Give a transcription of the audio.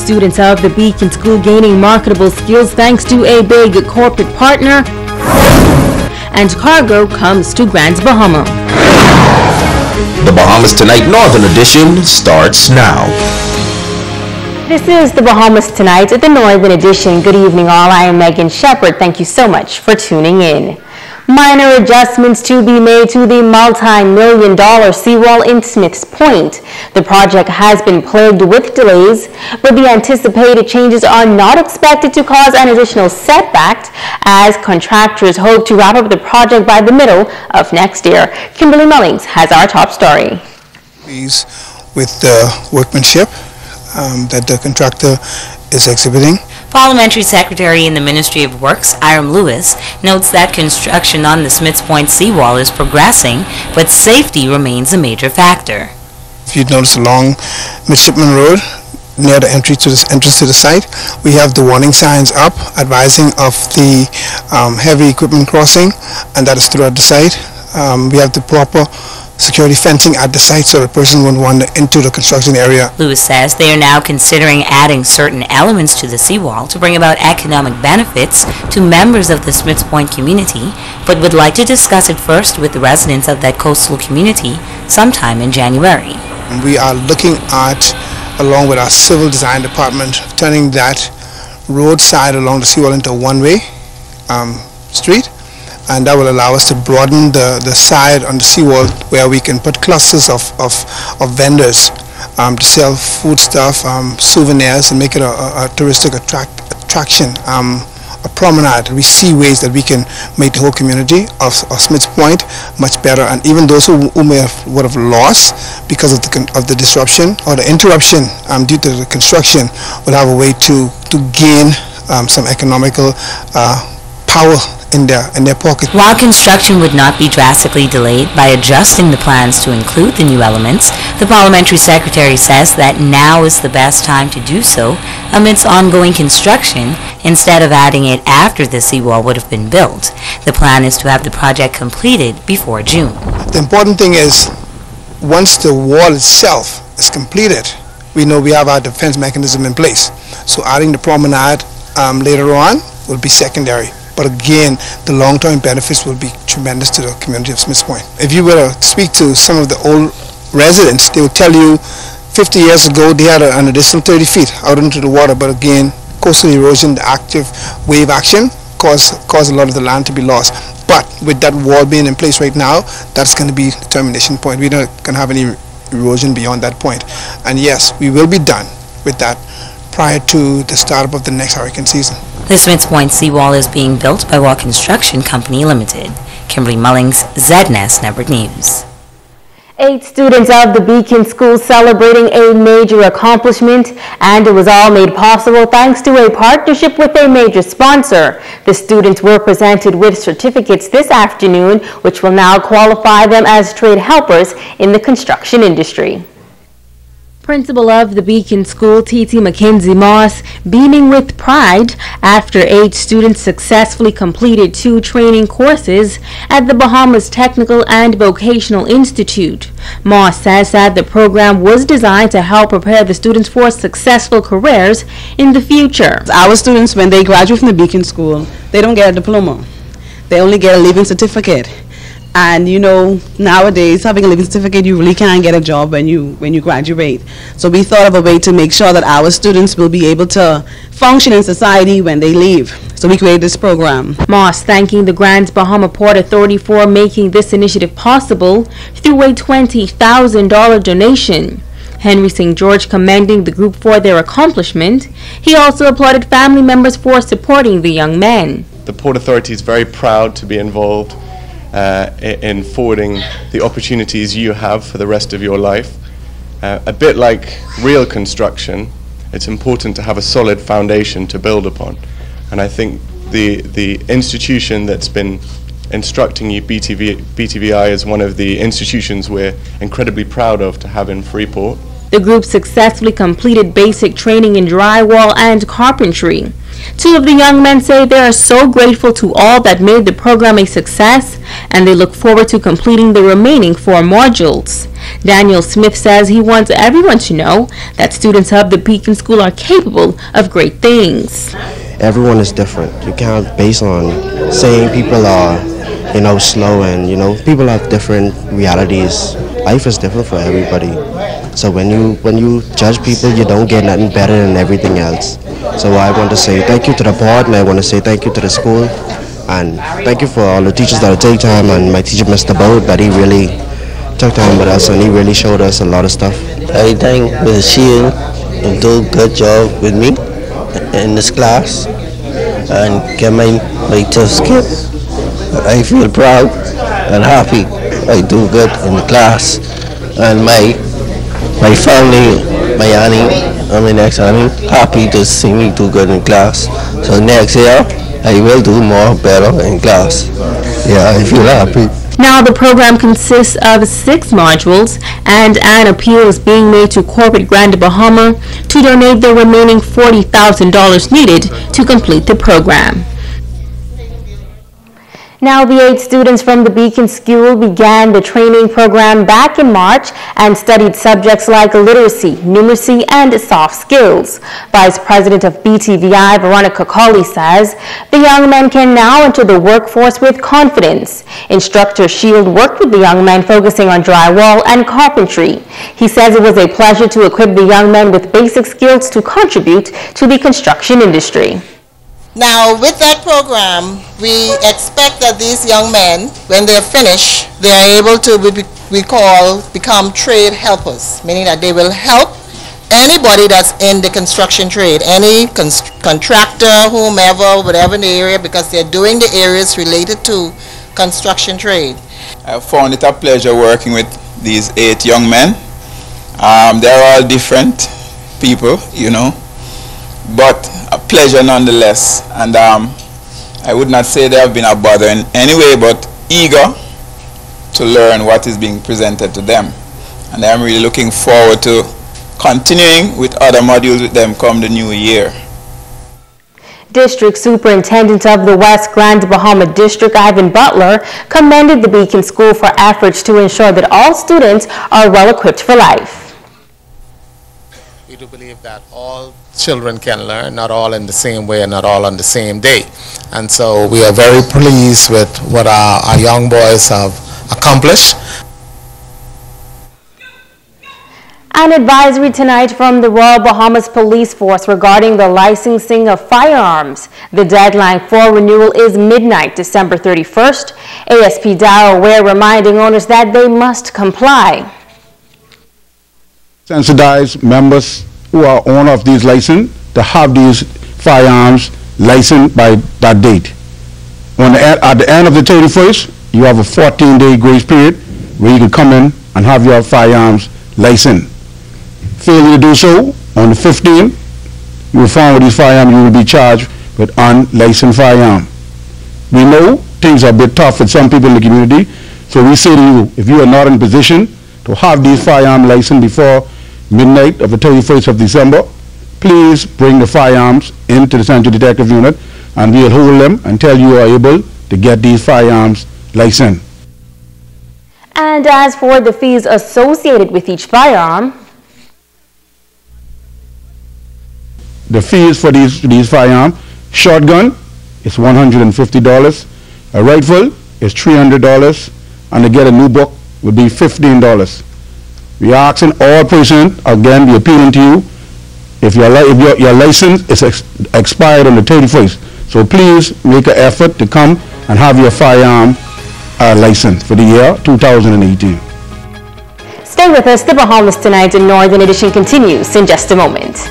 students of the Beacon School gaining marketable skills thanks to a big corporate partner. And cargo comes to Grand Bahama. The Bahamas Tonight Northern Edition starts now. This is the Bahamas Tonight at the Northern Edition. Good evening all. I am Megan Shepard. Thank you so much for tuning in. Minor adjustments to be made to the multi-million-dollar seawall in Smith's Point. The project has been plagued with delays, but the anticipated changes are not expected to cause an additional setback as contractors hope to wrap up the project by the middle of next year. Kimberly Mullings has our top story. Pleased with the workmanship that the contractor is exhibiting. Parliamentary Secretary in the Ministry of Works, Hiram Lewis, notes that construction on the Smiths Point seawall is progressing, but safety remains a major factor. If you notice along Midshipman Road, near the entrance to the site, we have the warning signs up advising of the heavy equipment crossing, and that is throughout the site. We have the proper security fencing at the site so the person won't wander into the construction area. Lewis says they are now considering adding certain elements to the seawall to bring about economic benefits to members of the Smiths Point community, but would like to discuss it first with the residents of that coastal community sometime in January. We are looking at, along with our civil design department, turning that roadside along the seawall into a one-way street. And that will allow us to broaden the side on the seawall where we can put clusters of vendors to sell food stuff, souvenirs, and make it a touristic attraction, a promenade. We see ways that we can make the whole community of Smiths Point much better, and even those who would have lost because of the disruption or the interruption due to the construction will have a way to gain some economical power in their pocket. While construction would not be drastically delayed by adjusting the plans to include the new elements, the Parliamentary Secretary says that now is the best time to do so amidst ongoing construction instead of adding it after the seawall would have been built. The plan is to have the project completed before June. The important thing is, once the wall itself is completed, we know we have our defense mechanism in place. So adding the promenade later on will be secondary. But again, the long-term benefits will be tremendous to the community of Smiths Point. If you were to speak to some of the old residents, they will tell you 50 years ago they had an additional 30 feet out into the water, but again, coastal erosion, the active wave action caused a lot of the land to be lost. But with that wall being in place right now, that's going to be the termination point. We're not going to have any erosion beyond that point. And yes, we will be done with that prior to the start of the next hurricane season. The Smiths Point seawall is being built by Wall Construction Company Limited. Kimberly Mullings, ZNS Network News. 8 students of the Beacon School celebrating a major accomplishment, and it was all made possible thanks to a partnership with a major sponsor. The students were presented with certificates this afternoon, which will now qualify them as trade helpers in the construction industry. Principal of the Beacon School, T.T. Mackenzie Moss, beaming with pride after 8 students successfully completed 2 training courses at the Bahamas Technical and Vocational Institute. Moss says that the program was designed to help prepare the students for successful careers in the future. Our students, when they graduate from the Beacon School, they don't get a diploma. They only get a living certificate. And you know, nowadays having a living certificate, you really can't get a job when you graduate. So we thought of a way to make sure that our students will be able to function in society when they leave. So we created this program. Moss thanking the Grand Bahama Port Authority for making this initiative possible through a $20,000 donation. Henry St. George commending the group for their accomplishment. He also applauded family members for supporting the young men. The Port Authority is very proud to be involved in forwarding the opportunities you have for the rest of your life. A bit like real construction, it's important to have a solid foundation to build upon. And I think the institution that's been instructing you, BTVI, is one of the institutions we're incredibly proud of to have in Freeport. The group successfully completed basic training in drywall and carpentry. 2 of the young men say they are so grateful to all that made the program a success, and they look forward to completing the remaining 4 modules. Daniel Smith says he wants everyone to know that students of the Beacon School are capable of great things. Everyone is different. You can't base on saying people are, slow, and, people have different realities. Life is different for everybody. So when you judge people, you don't get nothing better than everything else. So I want to say thank you to the board, and I want to say thank you to the school, and thank you for all the teachers that take time, and my teacher, Mr. Boat, that he really took time with us, and he really showed us a lot of stuff. I thank Ms. Shield and do a good job with me in this class and get my certificate. I feel proud and happy. I do good in the class, and my family, my auntie, and my next auntie, happy to see me do good in class. So next year, I will do more better in class. Yeah, I feel happy. Now the program consists of 6 modules, and an appeal is being made to corporate Grand Bahama to donate the remaining $40,000 needed to complete the program. Now, the 8 students from the Beacon School began the training program back in March and studied subjects like literacy, numeracy, and soft skills. Vice President of BTVI, Veronica Colley, says the young men can now enter the workforce with confidence. Instructor Shield worked with the young men focusing on drywall and carpentry. He says it was a pleasure to equip the young men with basic skills to contribute to the construction industry. Now, with that program, we expect that these young men, when they're finished, they are able to become trade helpers, meaning that they will help anybody that's in the construction trade, any contractor, whomever, whatever in the area, because they're doing the areas related to construction trade. I found it a pleasure working with these 8 young men. They're all different people, but a pleasure nonetheless, and I would not say they have been a bother in any way, but eager to learn what is being presented to them, and I'm really looking forward to continuing with other modules with them come the new year. District Superintendent of the West Grand Bahama District, Ivan Butler, commended the Beacon School for efforts to ensure that all students are well equipped for life. We do believe that all children can learn, not all in the same way and not all on the same day. And so we are very pleased with what our young boys have accomplished. An advisory tonight from the Royal Bahamas Police Force regarding the licensing of firearms. The deadline for renewal is midnight, December 31st. ASP Darrell Ware reminding owners that they must comply. Sensitize members who are owner of these licenses to have these firearms licensed by that date. At the end of the 31st, you have a 14-day grace period where you can come in and have your firearms licensed. Failing to do so, on the 15th, you will find with these firearms you will be charged with unlicensed firearm. We know things are a bit tough with some people in the community, so we say to you, if you are not in a position to have these firearms licensed before midnight of the 31st of December, please bring the firearms into the Central Detective Unit and we'll hold them until you are able to get these firearms licensed. And as for the fees associated with each firearm, the fees for these firearms, shotgun is $150, a rifle is $300, and to get a new book would be $15. We are asking all persons, again, we appealing to you, if your license is expired on the 31st. So please make an effort to come and have your firearm license for the year 2018. Stay with us. The Bahamas Tonight in Northern Edition continues in just a moment.